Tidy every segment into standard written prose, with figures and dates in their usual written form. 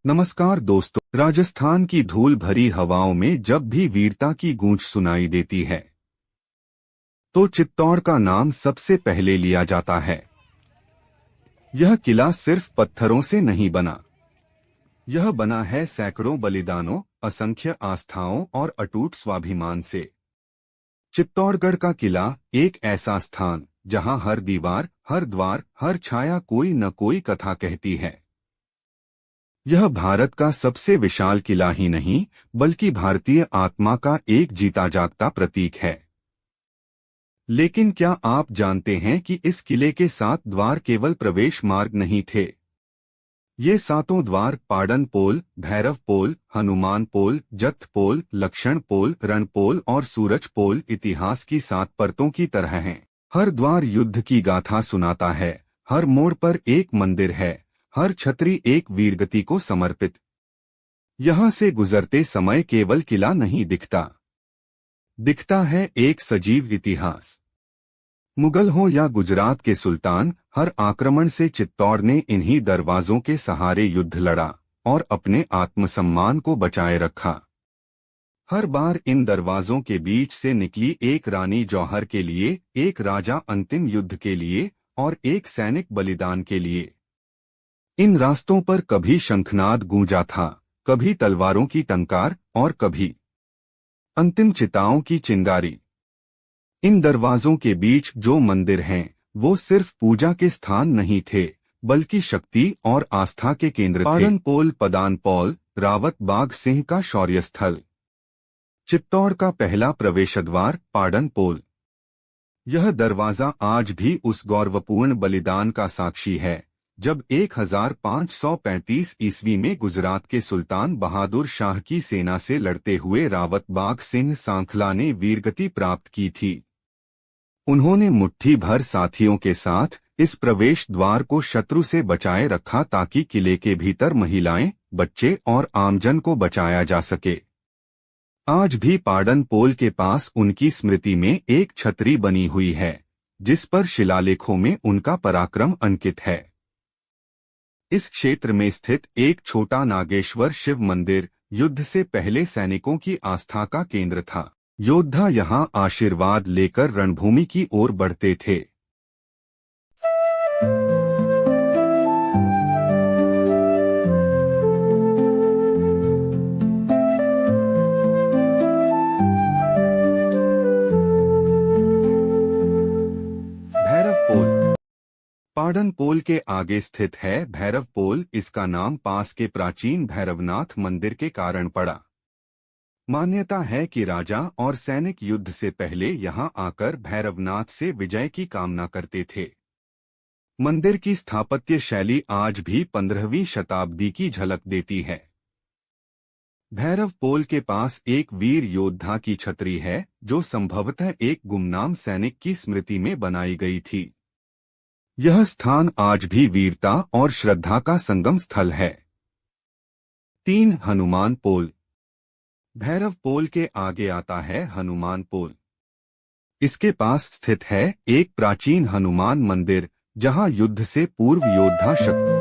नमस्कार दोस्तों। राजस्थान की धूल भरी हवाओं में जब भी वीरता की गूंज सुनाई देती है तो चित्तौड़ का नाम सबसे पहले लिया जाता है। यह किला सिर्फ पत्थरों से नहीं बना, यह बना है सैकड़ों बलिदानों, असंख्य आस्थाओं और अटूट स्वाभिमान से। चित्तौड़गढ़ का किला एक ऐसा स्थान जहां हर दीवार, हर द्वार, हर छाया कोई न कोई कथा कहती है। यह भारत का सबसे विशाल किला ही नहीं बल्कि भारतीय आत्मा का एक जीता जागता प्रतीक है। लेकिन क्या आप जानते हैं कि इस किले के 7 द्वार केवल प्रवेश मार्ग नहीं थे। ये 7 द्वार पाडन पोल, भैरव पोल, हनुमान पोल, जत्थ पोल, लक्षण पोल, रण पोल और सूरज पोल इतिहास की 7 परतों की तरह हैं। हर द्वार युद्ध की गाथा सुनाता है, हर मोड़ पर एक मंदिर है, हर छतरी एक वीरगति को समर्पित। यहां से गुजरते समय केवल किला नहीं दिखता है एक सजीव इतिहास। मुगल हो या गुजरात के सुल्तान, हर आक्रमण से चित्तौड़ ने इन्हीं दरवाजों के सहारे युद्ध लड़ा और अपने आत्मसम्मान को बचाए रखा। हर बार इन दरवाजों के बीच से निकली एक रानी जौहर के लिए, एक राजा अंतिम युद्ध के लिए और एक सैनिक बलिदान के लिए। इन रास्तों पर कभी शंखनाद गूंजा था, कभी तलवारों की टंकार और कभी अंतिम चिताओं की चिंगारी। इन दरवाजों के बीच जो मंदिर हैं, वो सिर्फ पूजा के स्थान नहीं थे बल्कि शक्ति और आस्था के केंद्र थे। पाडन पोल पदान पौल, रावत बाघ सिंह का शौर्य स्थल। चित्तौड़ का पहला प्रवेशद्वार पाडन पोल। यह दरवाजा आज भी उस गौरवपूर्ण बलिदान का साक्षी है जब 1535 ईस्वी में गुजरात के सुल्तान बहादुर शाह की सेना से लड़ते हुए रावत बाघ सिंह सांखला ने वीरगति प्राप्त की थी। उन्होंने मुट्ठी भर साथियों के साथ इस प्रवेश द्वार को शत्रु से बचाए रखा ताकि किले के भीतर महिलाएं, बच्चे और आमजन को बचाया जा सके। आज भी पाडन पोल के पास उनकी स्मृति में एक छतरी बनी हुई है जिस पर शिलालेखों में उनका पराक्रम अंकित है। इस क्षेत्र में स्थित एक छोटा नागेश्वर शिव मंदिर युद्ध से पहले सैनिकों की आस्था का केंद्र था। योद्धा यहां आशीर्वाद लेकर रणभूमि की ओर बढ़ते थे। पाडन पोल के आगे स्थित है भैरव पोल। इसका नाम पास के प्राचीन भैरवनाथ मंदिर के कारण पड़ा। मान्यता है कि राजा और सैनिक युद्ध से पहले यहां आकर भैरवनाथ से विजय की कामना करते थे। मंदिर की स्थापत्य शैली आज भी 15वीं शताब्दी की झलक देती है। भैरव पोल के पास एक वीर योद्धा की छतरी है जो संभवतः एक गुमनाम सैनिक की स्मृति में बनाई गई थी। यह स्थान आज भी वीरता और श्रद्धा का संगम स्थल है। 3 हनुमान पोल। भैरव पोल के आगे आता है हनुमान पोल। इसके पास स्थित है एक प्राचीन हनुमान मंदिर जहां युद्ध से पूर्व योद्धा शक्ति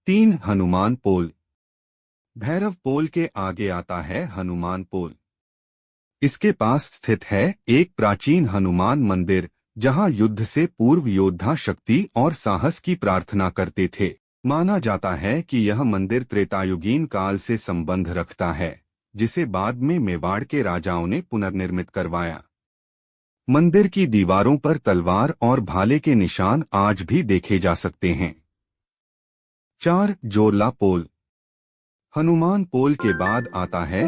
3 हनुमान पोल। भैरव पोल के आगे आता है हनुमान पोल। इसके पास स्थित है एक प्राचीन हनुमान मंदिर जहां युद्ध से पूर्व योद्धा शक्ति और साहस की प्रार्थना करते थे। माना जाता है कि यह मंदिर त्रेतायुगीन काल से संबंध रखता है जिसे बाद में मेवाड़ के राजाओं ने पुनर्निर्मित करवाया। मंदिर की दीवारों पर तलवार और भाले के निशान आज भी देखे जा सकते हैं। 4 जोरला पोल। हनुमान पोल के बाद आता है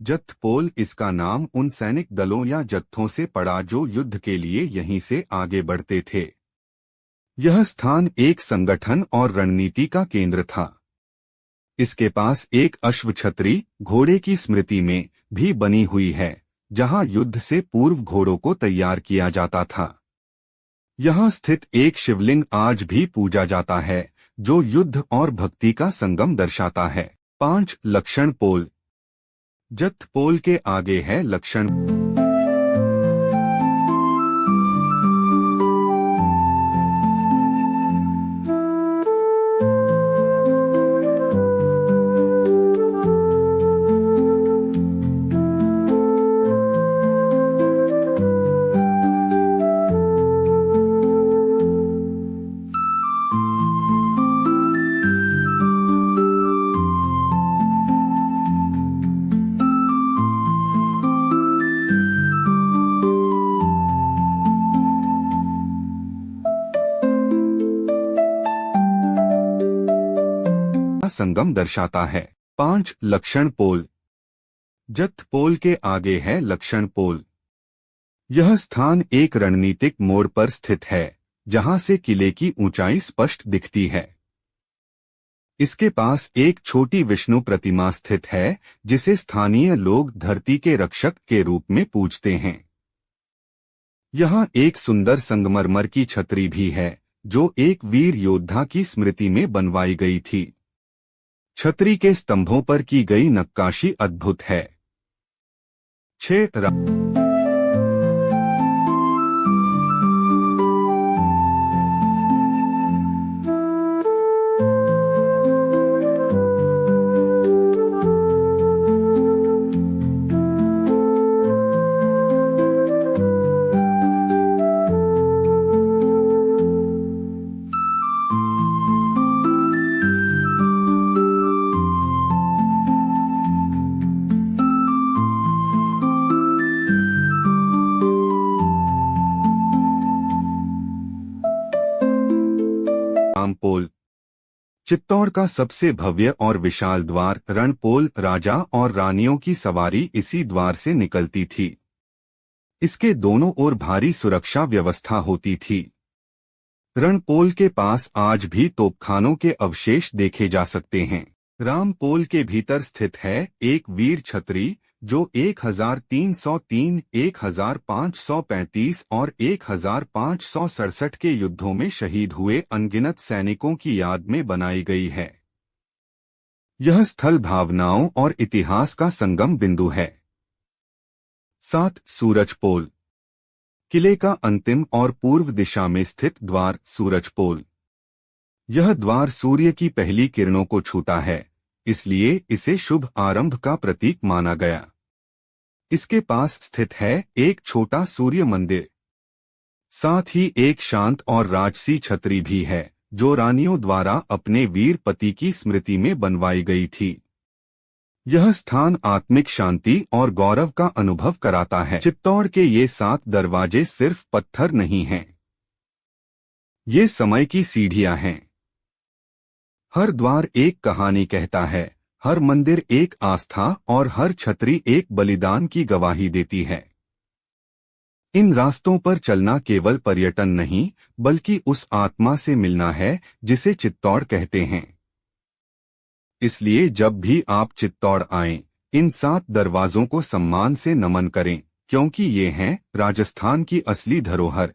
जत्थपोल इसका नाम उन सैनिक दलों या जत्थों से पड़ा जो युद्ध के लिए यहीं से आगे बढ़ते थे। यह स्थान एक संगठन और रणनीति का केंद्र था। इसके पास एक अश्वछत्री घोड़े की स्मृति में भी बनी हुई है, जहां युद्ध से पूर्व घोड़ों को तैयार किया जाता था। यहां स्थित एक शिवलिंग आज भी पूजा जाता है, जो युद्ध और भक्ति का संगम दर्शाता है। 5 लक्षण पोल। जत्थपोल के आगे है लक्षण। संगम दर्शाता है। 5 लक्षण पोल। जत्थपोल के आगे है लक्षण पोल। यह स्थान एक रणनीतिक मोड़ पर स्थित है, जहां से किले की ऊंचाई स्पष्ट दिखती है। इसके पास एक छोटी विष्णु प्रतिमा स्थित है, जिसे स्थानीय लोग धरती के रक्षक के रूप में पूजते हैं। यहां एक सुंदर संगमरमर की छतरी भी है, जो एक वीर योद्धा की स्मृति में बनवाई गई थी। छतरी के स्तंभों पर की गई नक्काशी अद्भुत है। 6 रामपोल। चित्तौड़ का सबसे भव्य और विशाल द्वार रणपोल। राजा और रानियों की सवारी इसी द्वार से निकलती थी। इसके दोनों ओर भारी सुरक्षा व्यवस्था होती थी। रणपोल के पास आज भी तोपखानों के अवशेष देखे जा सकते हैं। रामपोल के भीतर स्थित है एक वीर छतरी, जो 1303, 1535 और 1567 के युद्धों में शहीद हुए अनगिनत सैनिकों की याद में बनाई गई है। यह स्थल भावनाओं और इतिहास का संगम बिंदु है। 7 सूरजपोल। किले का अंतिम और पूर्व दिशा में स्थित द्वार सूरजपोल। यह द्वार सूर्य की पहली किरणों को छूता है, इसलिए इसे शुभ आरंभ का प्रतीक माना गया। इसके पास स्थित है एक छोटा सूर्य मंदिर। साथ ही एक शांत और राजसी छतरी भी है, जो रानियों द्वारा अपने वीर पति की स्मृति में बनवाई गई थी। यह स्थान आत्मिक शांति और गौरव का अनुभव कराता है। चित्तौड़ के ये 7 दरवाजे सिर्फ पत्थर नहीं हैं, ये समय की सीढ़ियां हैं। हर द्वार एक कहानी कहता है, हर मंदिर एक आस्था और हर छतरी एक बलिदान की गवाही देती है। इन रास्तों पर चलना केवल पर्यटन नहीं, बल्कि उस आत्मा से मिलना है जिसे चित्तौड़ कहते हैं। इसलिए जब भी आप चित्तौड़ आएं, इन 7 दरवाजों को सम्मान से नमन करें, क्योंकि ये हैं राजस्थान की असली धरोहर।